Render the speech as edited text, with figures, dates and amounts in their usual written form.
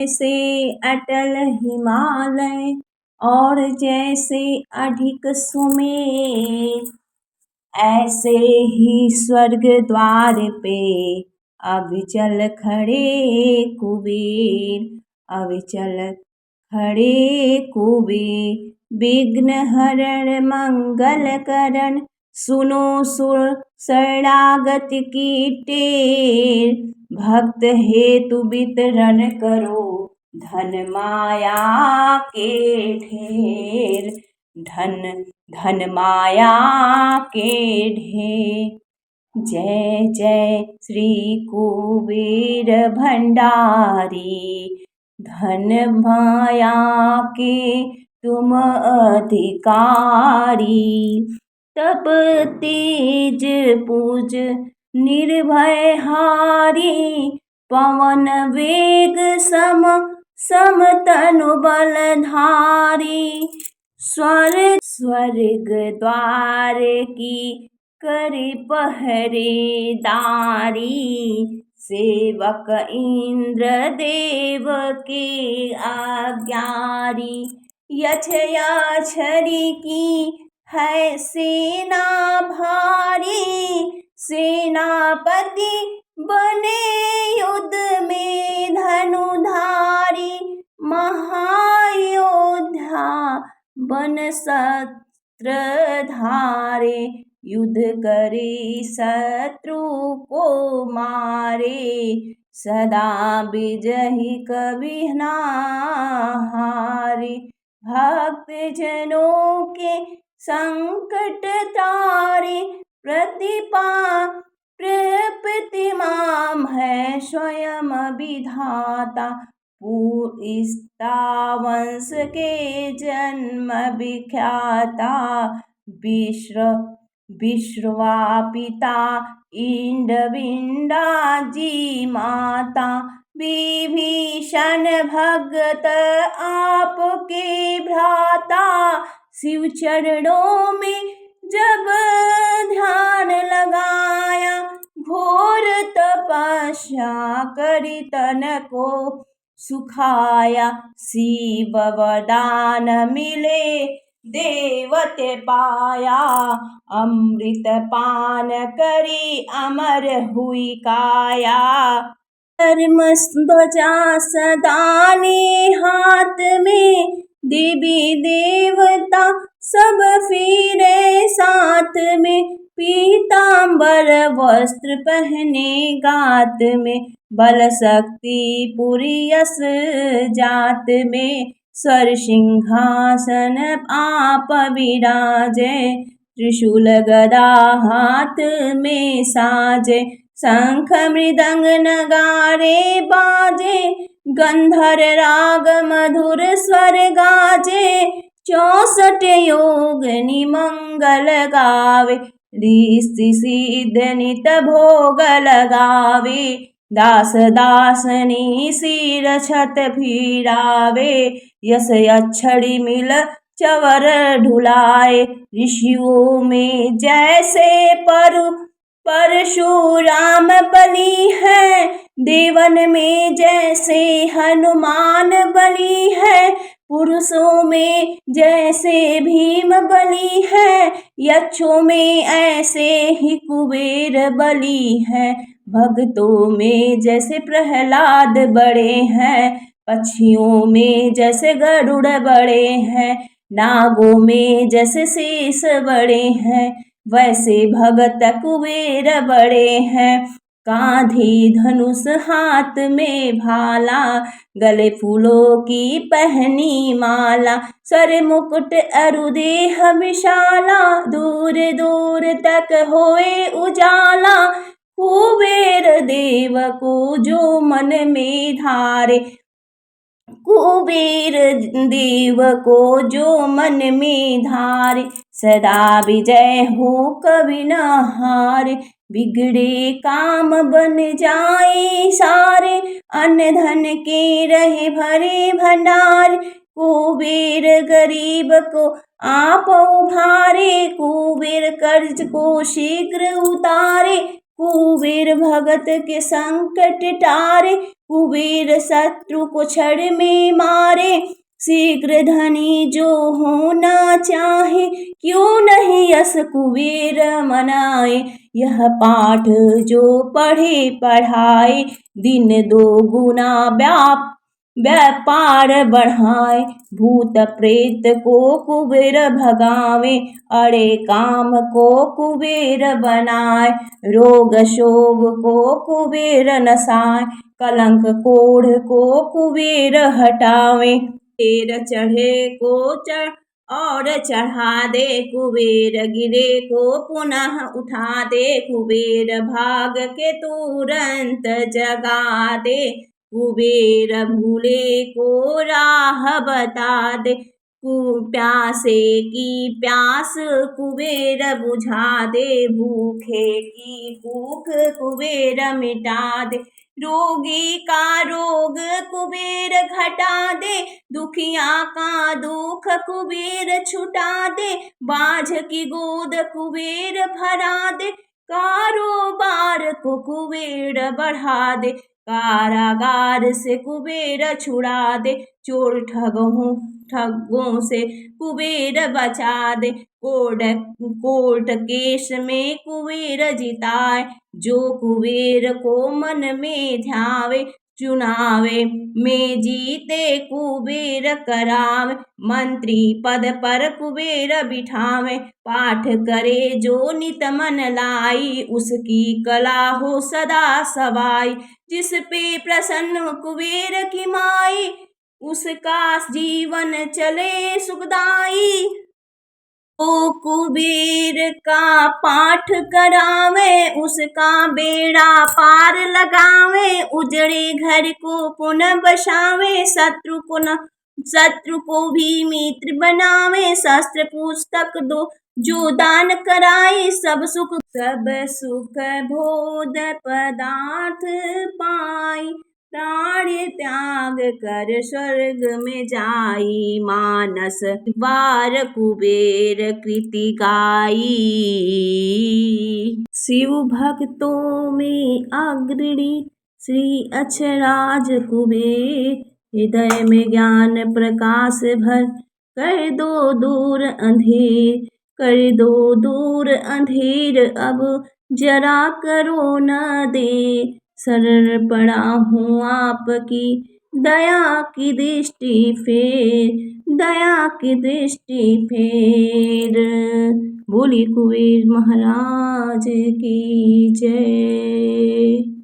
जैसे अटल हिमालय और जैसे अधिक सुमेर, ऐसे ही स्वर्ग द्वार पे अविचल खड़े कुबेर। अविचल खड़े कुबेर, विघ्न हरण मंगल करण, सुनो सुर शरणागत की टेर। भक्त हेतु वितरण करो, धन माया के ढेर। धन माया के ढेर। जय जय श्री कुबेर भंडारी, धन माया के तुम अधिकारी। तप तेज पूज निर्भय हारी, पवन वेग सम सम तनु बलधारी। स्वर्ग द्वार की करी पहरेदारी, सेवक इंद्र देव के आज्ञारी। यछरी की है सेना भारी, सेनापति बने युद्ध में धनुधारी। महायोद्धा बन शस्त्र धारे, युद्ध करे शत्रु को मारे। सदा विजयी कभी ना हारे, भक्त जनों के संकट तारे। प्रतिमाम है स्वयं विधाता, पूजिता वंश के जन्म विख्याता। विश्वापिता इंड विंडा जी माता, विभीषण भगत आपके भ्राता। शिव चरणों में जब ध्यान लगाया, घोर तपस्या करी तन को सुखाया। शिव वरदान मिले देवते पाया, अमृत पान करी अमर हुई काया। ध्वजा सदाने हाथ में, देवी देवता सब फिरे साथ में। पीतांबर वस्त्र पहने गात में, बल शक्ति पुरी यस जात में। स्वर सिंहासन आप विराजे, त्रिशूल गदा हाथ में साजे। शंख मृदंग नगारे बाजे, गंधर राग मधुर स्वर गाजे। 64 योगिनी मंगल गावे, ऋषि सिद्ध नित भोग लगावे। दास दासनी सिर छत फिरावे, यस अक्षरी मिल चवर ढुलाए। ऋषियों में जैसे परशुराम बली है, देवन में जैसे हनुमान बली है। पुरुषों में जैसे भीम बली है, यक्षों में ऐसे ही कुबेर बली है। भक्तों में जैसे प्रहलाद बड़े हैं, पक्षियों में जैसे गरुड़ बड़े हैं। नागों में जैसे शेष बड़े हैं, वैसे भगत कुबेर बड़े हैं। कांधी धनुष हाथ में भाला, गले फूलों की पहनी माला। सर मुकुट अरु देह विशाला, दूर दूर तक होए उजाला। कुबेर देव को जो मन में धारे, कुबेर देव को जो मन में धारे। सदा विजय हो कभी न हारे, बिगड़े काम बन जाए सारे। अन्न धन के रहे भरे भंडार, कुबेर गरीब को आप उभारे। कुबेर कर्ज को शीघ्र उतारे, कुबेर भगत के संकट टारे, कुबेर शत्रु को क्षण में मारे। शीघ्र धनी जो होना चाहे, क्यों नहीं यश कुबेर मनाए। यह पाठ जो पढ़े पढ़ाए, दिन दो गुना व्यापार बढ़ाए। भूत प्रेत को कुबेर भगावे, अड़े काम को कुबेर बनाए। रोग शोग को कुबेर नसाए, कलंक कोढ़ को कुबेर हटावे। कुबेर चढ़े को और चढ़ा दे, कुबेर गिरे को पुनः उठा दे। कुबेर भाग के तुरंत जगा दे, कुबेर भूले को राह बता दे। प्यासे की प्यास कुबेर बुझा दे, भूखे की भूख कुबेर मिटा दे। रोगी का रोग कुबेर घटा दे, दुखिया का दुख कुबेर छुटा दे। बाझ की गोद कुबेर भरा दे, कारोबार को कुबेर बढ़ा दे। कारागार से कुबेर छुड़ा दे, चोर ठगों से कुबेर बचा दे। कोर्ट केस में कुबेर जिताए, जो कुबेर को मन में ध्यावे। चुनावे में जीते कुबेर करावे, मंत्री पद पर कुबेर बिठावे। पाठ करे जो नित मन लाई, उसकी कला हो सदा सवाई। जिस पे प्रसन्न कुबेर की माई, उसका जीवन चले सुखदाई। ओ कुबेर का पाठ करावे, उसका बेड़ा पार लगावे। उजड़े घर को पुनः बसावे, शत्रु को भी मित्र बनावे। शास्त्र पुस्तक दो जो दान कराए, सब सुख भोग पदार्थ पाई। प्राण त्याग कर स्वर्ग में जाई, मानस बार कुबेर कृति गाई। शिव भक्तों में अग्रणी श्री अक्षराज कुबेर, हृदय में ज्ञान प्रकाश भर कर दो दूर अंधेर। कर दो दूर अंधेर अब जरा करो न देर। शरण पड़ा हूँ आपकी दया की दृष्टि फेर। बोली कुबेर महाराज की जय।